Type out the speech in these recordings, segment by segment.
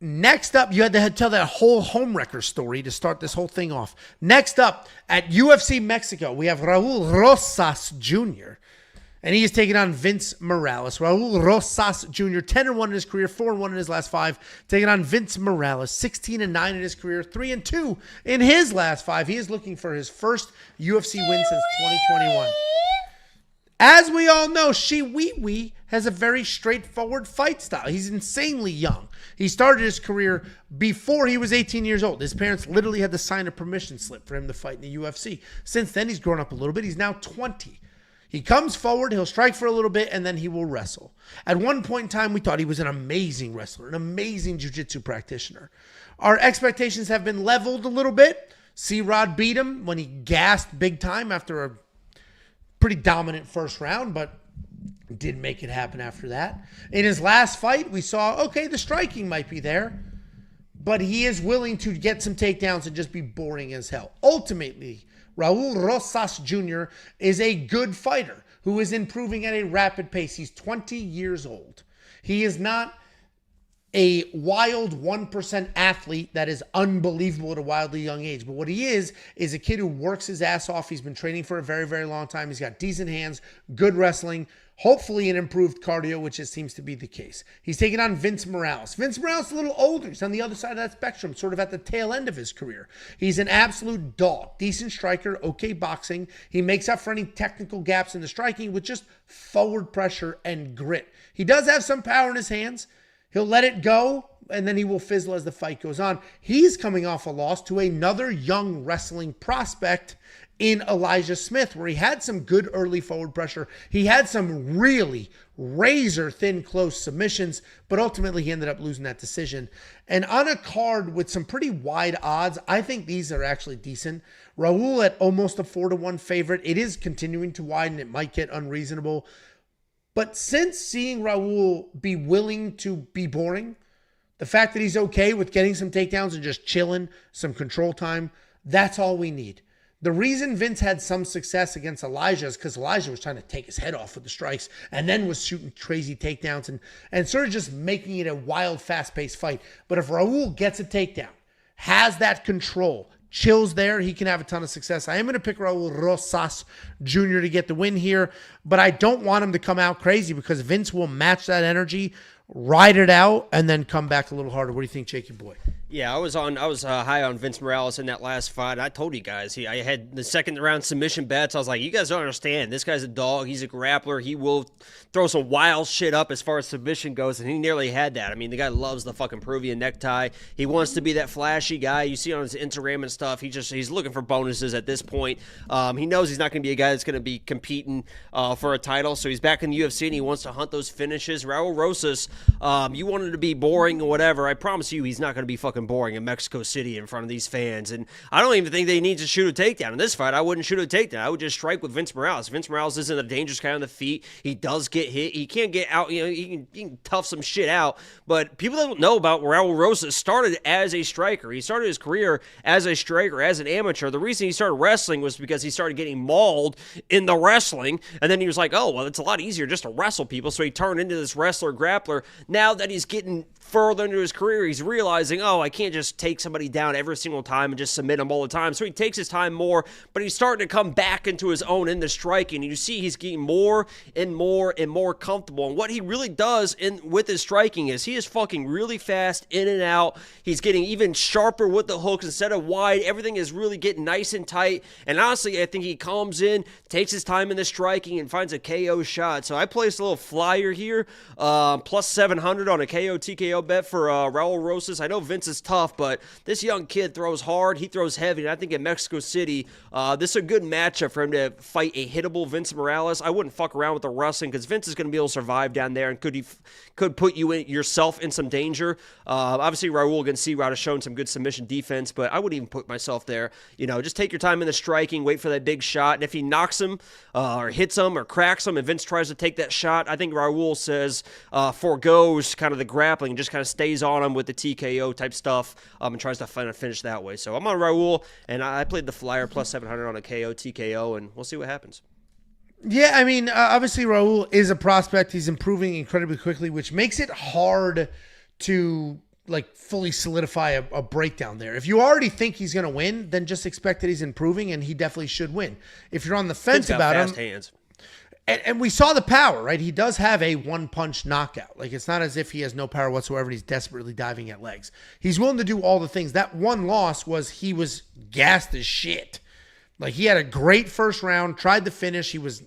Next up, you had to tell that whole homewrecker story to start this whole thing off. Next up, at UFC Mexico, we have Raul Rosas Jr., and he is taking on Vince Morales. Raul Rosas Jr., 10-1 in his career, 4-1 in his last 5. Taking on Vince Morales, 16-9 in his career, 3-2 in his last 5. He is looking for his first UFC win since 2021. As we all know, Shiwiwi has a very straightforward fight style. He's insanely young. He started his career before he was 18 years old. His parents literally had to sign a permission slip for him to fight in the UFC. Since then, he's grown up a little bit. He's now 20. He comes forward, he'll strike for a little bit, and then he will wrestle. At one point in time, we thought he was an amazing wrestler, an amazing jiu-jitsu practitioner. Our expectations have been leveled a little bit. C-Rod beat him when he gassed big time after a pretty dominant first round, but didn't make it happen after that. In his last fight, we saw, okay, the striking might be there, but he is willing to get some takedowns and just be boring as hell. Ultimately, Raul Rosas Jr. is a good fighter who is improving at a rapid pace. He's 20 years old. He is not a wild 1% athlete that is unbelievable at a wildly young age. But what he is a kid who works his ass off. He's been training for a very, very long time. He's got decent hands, good wrestling, hopefully an improved cardio, which it seems to be the case. He's taking on Vince Morales. Vince Morales is a little older. He's on the other side of that spectrum, sort of at the tail end of his career. He's an absolute dog. Decent striker, okay boxing. He makes up for any technical gaps in the striking with just forward pressure and grit. He does have some power in his hands. He'll let it go, and then he will fizzle as the fight goes on. He's coming off a loss to another young wrestling prospect in Elijah Smith, where he had some good early forward pressure. He had some really razor-thin close submissions, but ultimately he ended up losing that decision. And on a card with some pretty wide odds, I think these are actually decent. Raul at almost a 4-1 favorite. It is continuing to widen. It might get unreasonable. But since seeing Raul be willing to be boring, the fact that he's okay with getting some takedowns and just chilling, some control time, that's all we need. The reason Vince had some success against Elijah is because Elijah was trying to take his head off with the strikes and then was shooting crazy takedowns and sort of just making it a wild, fast-paced fight. But if Raul gets a takedown, has that control, chills there, he can have a ton of success. I am going to pick Raul Rosas Jr. to get the win here, but I don't want him to come out crazy because Vince will match that energy, ride it out, and then come back a little harder. What do you think, Jakey boy? Yeah, I was high on Vince Morales in that last fight. I told you guys, I had the second round submission bets. I was like, you guys don't understand. This guy's a dog. He's a grappler. He will throw some wild shit up as far as submission goes, and he nearly had that. I mean, the guy loves the fucking Peruvian necktie. He wants to be that flashy guy. You see on his Instagram and stuff. He's looking for bonuses at this point. He knows he's not going to be a guy that's going to be competing for a title, so he's back in the UFC and he wants to hunt those finishes. Raul Rosas, you wanted to be boring or whatever. I promise you, he's not going to be fucking boring in Mexico City in front of these fans. And I don't even think they need to shoot a takedown. In this fight, I wouldn't shoot a takedown. I would just strike with Vince Morales. Vince Morales isn't a dangerous guy on the feet. He does get hit. He can't get out. He can tough some shit out. But people don't know about Raul Rosas started as a striker. He started his career as a striker, as an amateur. The reason he started wrestling was because he started getting mauled in the wrestling. And then he was like, oh, well, it's a lot easier just to wrestle people. So he turned into this wrestler grappler. Now that he's getting further into his career, he's realizing, oh, I can't just take somebody down every single time and just submit them all the time. So he takes his time more, but he's starting to come back into his own in the striking. And you see he's getting more and more and more comfortable. And what he really does with his striking is he is fucking really fast in and out. He's getting even sharper with the hooks instead of wide. Everything is really getting nice and tight. And honestly, I think he comes in, takes his time in the striking, and finds a KO shot. So I placed a little flyer here, plus 700 on a KO TKO bet for Raul Rosas. I know Vince is tough, but this young kid throws hard. He throws heavy. And I think in Mexico City, this is a good matchup for him to fight a hittable Vince Morales. I wouldn't fuck around with the wrestling because Vince is going to be able to survive down there and could put you yourself in some danger. Obviously, Raul against C-Rod has shown some good submission defense, but I wouldn't even put myself there. Just take your time in the striking, wait for that big shot, and if he knocks him or hits him or cracks him and Vince tries to take that shot, I think Raul says forgoes kind of the grappling and just kind of stays on him with the TKO type stuff and tries to finish that way. So I'm on Raul, and I played the flyer plus 700 on a KO TKO, and we'll see what happens. Yeah, I mean, obviously Raul is a prospect. He's improving incredibly quickly, which makes it hard to like fully solidify a breakdown there. If you already think he's going to win, then just expect that he's improving, and he definitely should win. If you're on the fence about him, hands. And we saw the power, right? He does have a one-punch knockout. Like, it's not as if he has no power whatsoever and he's desperately diving at legs. He's willing to do all the things. That one loss was he was gassed as shit. Like, he had a great first round, tried to finish. He was,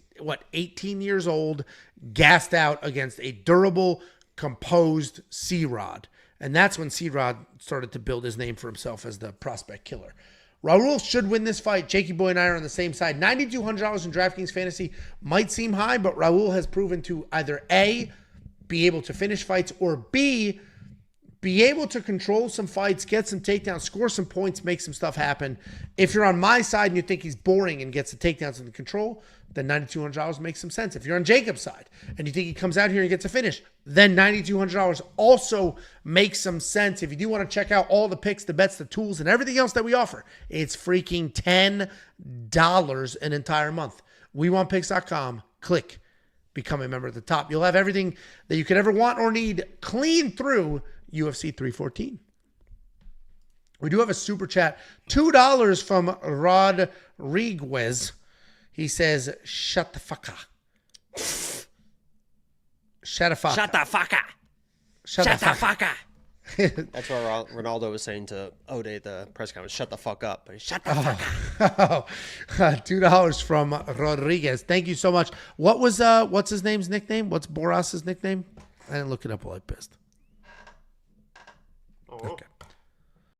18 years old, gassed out against a durable, composed C-Rod. And that's when C-Rod started to build his name for himself as the prospect killer. Raul should win this fight. Jakey Boy and I are on the same side. $9,200 in DraftKings Fantasy might seem high, but Raul has proven to either A, be able to finish fights, or B, be able to control some fights, get some takedowns, score some points, make some stuff happen. If you're on my side and you think he's boring and gets the takedowns and the control, then $9,200 makes some sense. If you're on Jacob's side and you think he comes out here and gets a finish, then $9,200 also makes some sense. If you do want to check out all the picks, the bets, the tools, and everything else that we offer, it's freaking $10 an entire month. WeWantPicks.com. Click become a member at the top. You'll have everything that you could ever want or need clean through UFC 314. We do have a super chat. $2 from Rodriguez. He says, shut the fuck up. Shut the fuck up. Shut the fuck up. Shut the fuck up. That's what Ronaldo was saying to Ode at the press conference. Shut the fuck up. Shut the fuck up. $2 from Rodriguez. Thank you so much. What's his name's nickname? What's Boras's nickname? I didn't look it up while I pissed. Oh. Okay.